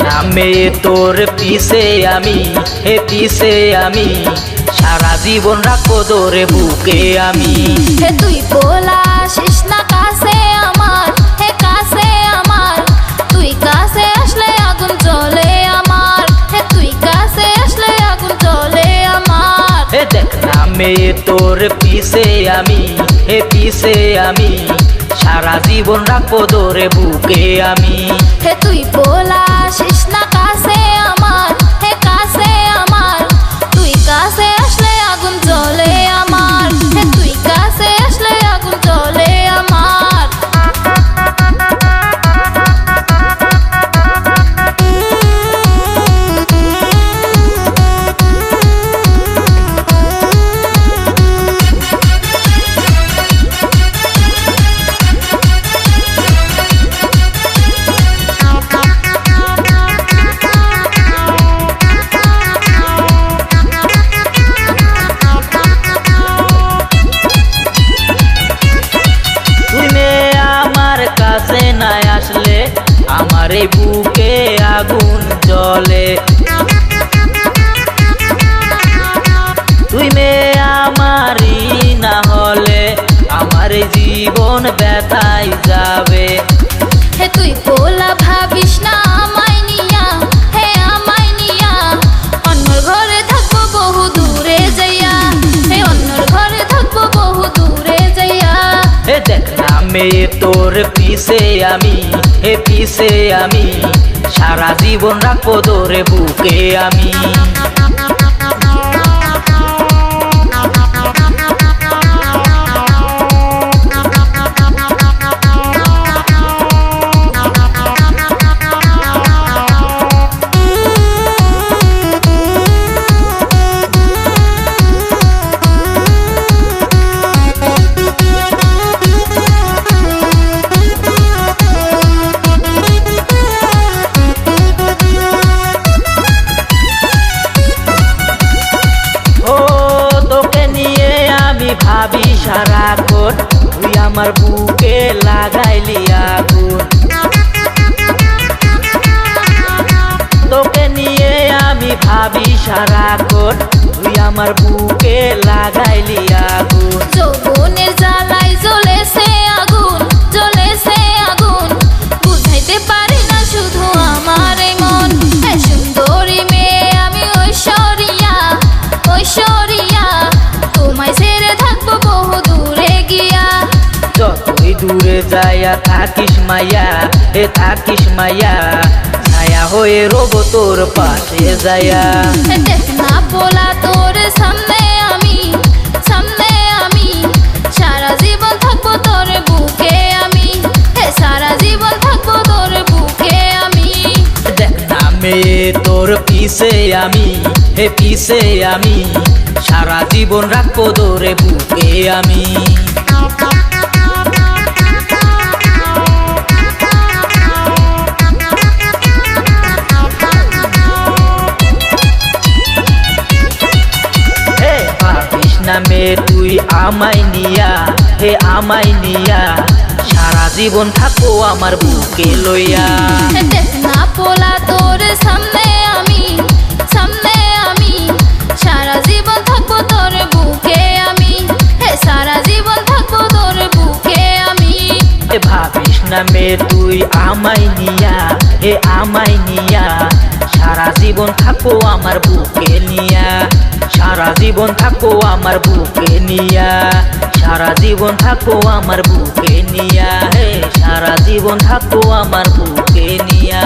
না মেয়ে তোর পিছে আমি, হে পিছে আমি, সারা জীবন রাখবো তোরে বুকে আমি। হে তুই পোলা আসিস না কাছে আমার, হে কাছে আমার, তুই কাছে আসলে আগুন জ্বলে আমার, হে তুই কাছে আসলে আগুন জ্বলে আমার। হে দেখ না মেয়ে তোর পিছে আমি, হে পিছে আমি, সারা জীবন রাখবো তোরে বুকে আমি। হে তুই পোলা আসিস না কাছে আমার, হে কাছে আমার, তুই কাছে আসলে আগুন জ্বলে আমার, হে তুই কাছে আসলে আগুন জ্বলে আমার। আসলে আমার এই বুকে আগুন জ্বলে, তুই মেয়ে আমারই না হলে আমার এই জীবন ব্যথায় যাবে। হে তুই পোলা ভাবিস না আমায় নিয়া, হে আমায় নিয়া, অন্যর ঘরে থাকবো বহু দূরে যাইয়া, হে অন্যর ঘরে থাকবো বহু দূরে যাইয়া। হে দেখ না মেয়ে তোর পিছে আমি, হে পিছে আমি, সারা জীবন রাখবো তোরে বুকে আমি। ভাবি সারাক্ষণ তুই আমার বুকে লাগাইলি আগুন, তোকে নিয়ে আমি ভাবি সারাক্ষণ তুই আমার বুকে লাগাইলি আগুন। যৌবনের জ্বালাই জ্বলেছে আগুন, জ্বলেছে আগুন, বুঝাইতে পারি না শুধু আমার এই মন। হ্যাঁ সুন্দরী মেয়ে আমি ঐশ্বরিয়া, ঐশ্বরিয়া, তোমায় ছেড়ে থাকবো বহু দূরে গিয়া। যতই দূরে যাইয়া থাকিস মাইয়া, হে থাকিস মাইয়া, ছায়া হয়ে রবো তোর পাশে যাইয়া। দেখ না পোলা তোর সামনে আমি, সামনে আমি, সারা জীবন থাকবো তোর বুকে আমি, হে সারা জীবন থাকবো তোর বুকে আমি। দেখ না মেয়ে তোর পিছে আমি, হে পিছে আমি, সারা জীবন রাখবো তোরে বুকে আমি। হে ভাবিস না মেয়ে তুই আমায় নিয়া, হে আমায় নিয়া, সারা জীবন থাকবো আমার বুকে লইয়া। দেখ না পোলা তোর সামনে আমি, সামনে আমি, সারা জীবন থাকবো তোর বুকে আমি, হে সারা জীবন থাকবো তোর বুকে আমি। ভাবিস না মেয়ে তুই আমায় নিয়া, হে আমায় নিয়া, সারা জীবন থাকবো আমার বুকে নিয়া, সারা জীবন থাকবো আমার বুকে নিয়া, সারা জীবন থাকবো আমার বুকে নিয়া, হে সারা জীবন থাকবো আমার বুকে নিয়া।